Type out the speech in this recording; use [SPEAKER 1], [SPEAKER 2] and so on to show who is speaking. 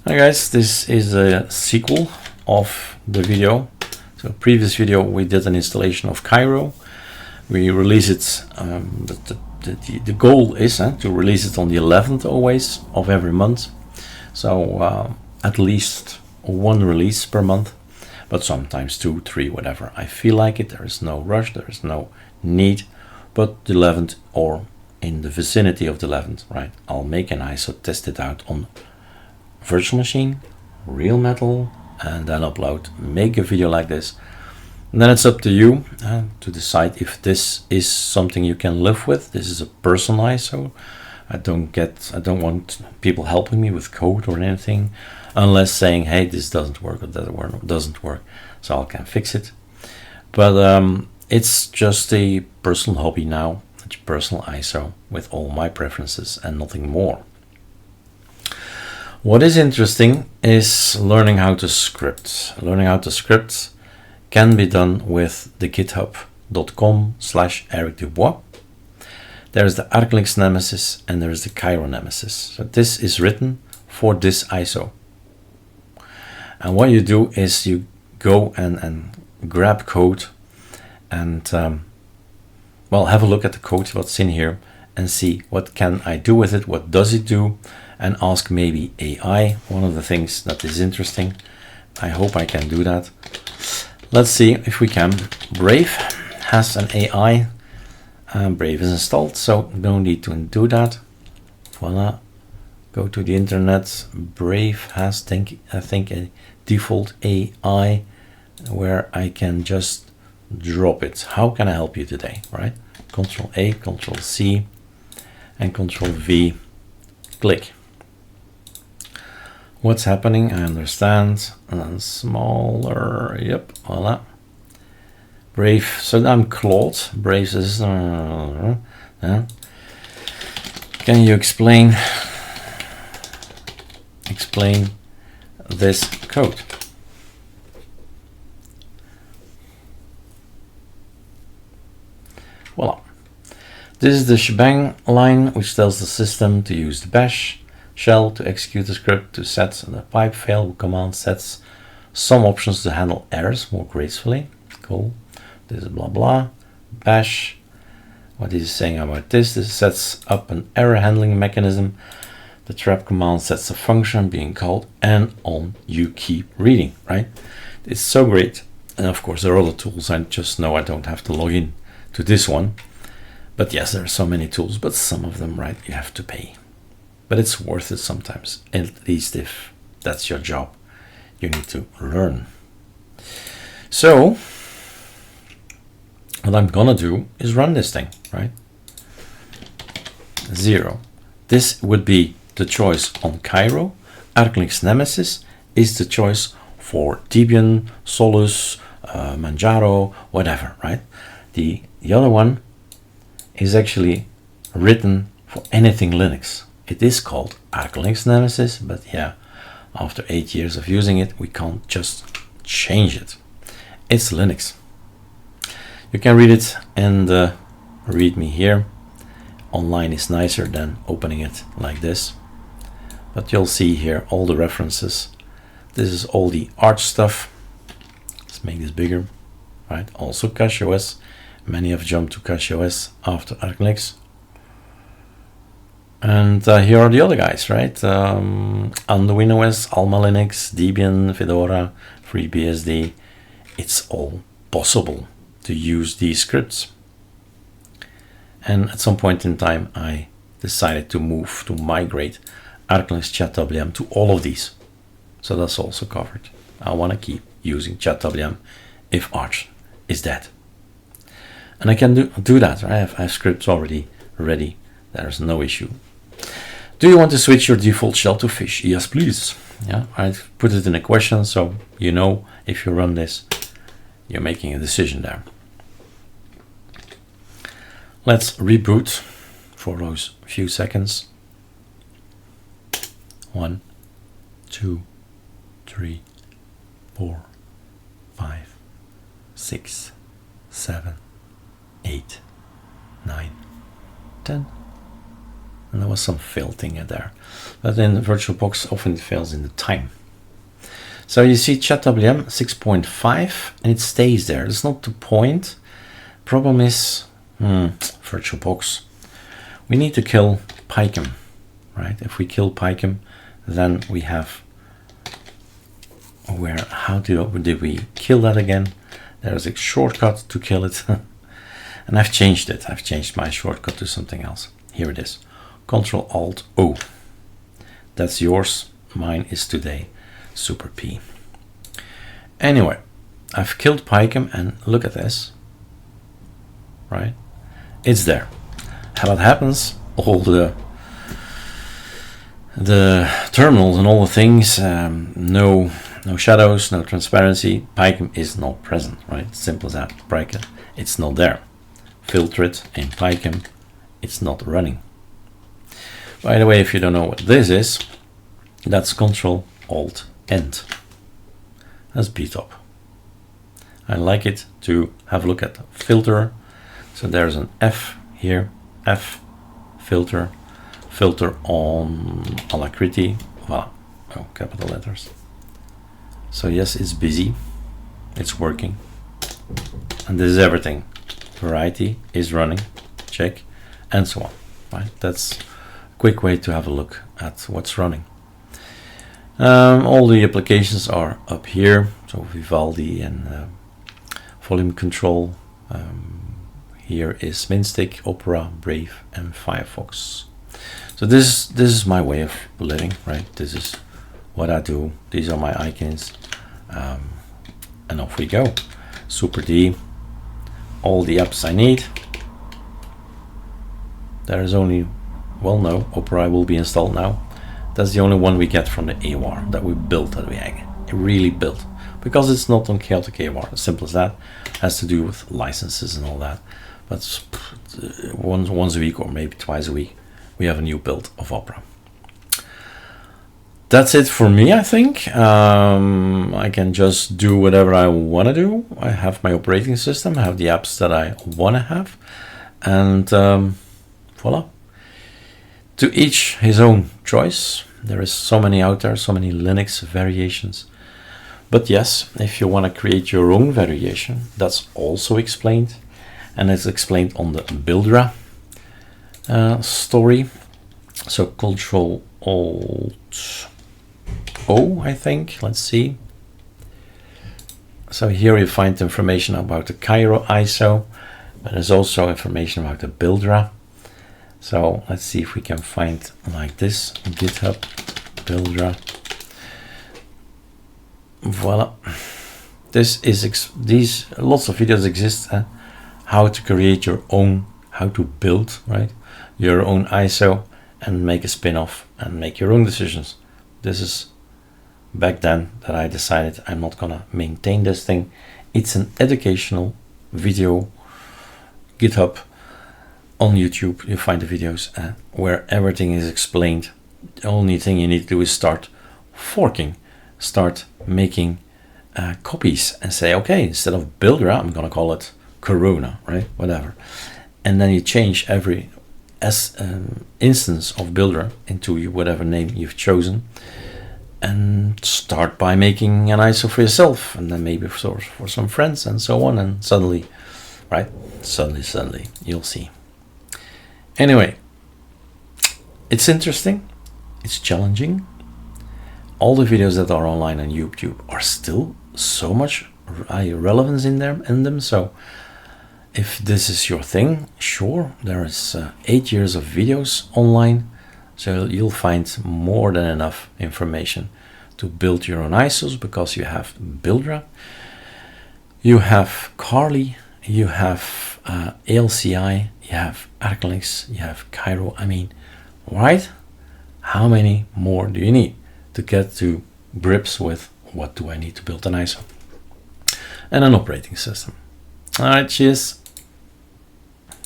[SPEAKER 1] Hi guys, this is a sequel of the video. So previous video we did an installation of Cairo. We release it, the goal is to release it on the 11th always of every month. So at least one release per month, but sometimes 2, 3, whatever I feel like it. There is no rush, there is no need, but the 11th or in the vicinity of the 11th, right? I'll make an ISO, test it out on virtual machine, real metal, and then upload, make a video like this. And then it's up to you to decide if this is something you can live with. This is a personal ISO. I don't want people helping me with code or anything, unless saying, hey, this doesn't work or that doesn't work, so I can fix it. But it's just a personal hobby now, it's personal ISO with all my preferences and nothing more. What is interesting is learning how to script. Learning how to script can be done with the github.com/Erik Dubois. There's the arcolinux-nemesis and there's the kiro-nemesis. So this is written for this ISO. And what you do is you go and grab code and well, have a look at the code, what's in here, and see what can I do with it, what does it do, and ask maybe AI, one of the things that is interesting. I hope I can do that. Let's see if we can. Brave has an AI. Brave is installed, so no need to do that. Voila. Go to the internet. Brave has, I think, a default AI where I can just drop it. How can I help you today, right? Control A, Control C, and Control V. Click. What's happening? I understand. And smaller. Yep. Voila. Brave. So I'm Claude. Brave says, can you explain this code? Voila. This is the shebang line which tells the system to use the bash shell to execute the script, to set the pipe fail command sets some options to handle errors more gracefully. Cool. This is blah blah. Bash. What is it saying about this? This sets up an error handling mechanism. The trap command sets a function being called, and on you keep reading, right? It's so great. And of course there are other tools. I just know I don't have to log in to this one. But yes, there are so many tools, but some of them, right, you have to pay. But it's worth it sometimes, at least if that's your job. You need to learn. So what I'm gonna do is run this thing, right? 0. This would be the choice on Cairo. arcolinux-nemesis is the choice for Debian, Solus, Manjaro, whatever, right? The other one is actually written for anything Linux. It is called arcolinux-nemesis, but yeah, after 8 years of using it, we can't just change it. It's Linux. You can read it in the README here. Online is nicer than opening it like this. But you'll see here all the references. This is all the Arch stuff. Let's make this bigger, right? Also CauchyOS. Many have jumped to CauchyOS after Arcolinux. And here are the other guys, right? ArduinoOS, Alma Linux, Debian, Fedora, FreeBSD. It's all possible to use these scripts. And at some point in time, I decided to migrate Arcolinux chadwm to all of these. So that's also covered. I want to keep using chadwm if Arch is dead. And I can do that. I have scripts already ready. There's no issue. Do you want to switch your default shell to fish? Yes, please. Yeah, I put it in a question, so you know if you run this, you're making a decision there. Let's reboot for those few seconds. 1, 2, 3, 4, 5, 6, 7, 8, 9, 10. and there was some fail thing in there. But in the VirtualBox, often it fails in the time. So you see chadwm 6.5, and it stays there. That's not the point. Problem is, VirtualBox. We need to kill picum, right? If we kill picum, then we have where, how did we kill that again? There's a shortcut to kill it. And I've changed it. I've changed my shortcut to something else. Here it is. Ctrl-Alt-O. That's yours. Mine is today Super P. Anyway, I've killed picum, and look at this. Right? It's there. What happens? All the terminals and all the things, no shadows, no transparency. Picum is not present, right? Simple as that. Bracket. It's not there. Filter it in picum. It's not running. By the way, if you don't know what this is, that's Ctrl-Alt-End. That's btop. I like it to have a look at the filter. So there's an F here, F, filter on alacrity. Voilà. Oh, capital letters. So yes, it's busy. It's working. And this is everything. Variety is running. Check. And so on. Right? That's a quick way to have a look at what's running. All the applications are up here. So Vivaldi and volume control. Here is Minstick, Opera, Brave, and Firefox. So this is my way of living, right? This is what I do. These are my icons, and off we go. Super D, all the apps I need. There is only, well, no, Opera will be installed now. That's the only one we get from the AWR that we built, that we really built, because it's not on Chaotic AWR. As simple as that. It has to do with licenses and all that. But once a week or maybe twice a week, we have a new build of Opera. That's it for me, I think. I can just do whatever I want to do. I have my operating system, I have the apps that I want to have, and voila. To each his own choice. There is so many out there, so many Linux variations. But yes, if you want to create your own variation, that's also explained. And it's explained on the Buildra story. So Ctrl-Alt-O, I think. Let's see. So here you find information about the Cairo ISO, but there's also information about the Buildra. So let's see if we can find like this. Github, Buildra. Voila. This is these lots of videos exist. How to create your own, how to build, right, your own ISO and make a spin-off and make your own decisions. This is back then that I decided I'm not gonna maintain this thing. It's an educational video. GitHub, on YouTube you find the videos where everything is explained. The only thing you need to do is start forking, start making copies and say, okay, instead of Buildra, I'm gonna call it Corona, right? Whatever. And then you change every instance of Buildra into whatever name you've chosen, and start by making an ISO for yourself, and then maybe for some friends, and so on. And suddenly, right? Suddenly, you'll see. Anyway, it's interesting. It's challenging. All the videos that are online on YouTube are still so much relevance in them. So if this is your thing, sure, there is 8 years of videos online, so you'll find more than enough information to build your own ISOs, because you have Buildra, you have Carly, you have ALCI, you have arcolinux, you have Cairo. I mean, right? How many more do you need to get to grips with what do I need to build an ISO and an operating system? All right, cheers.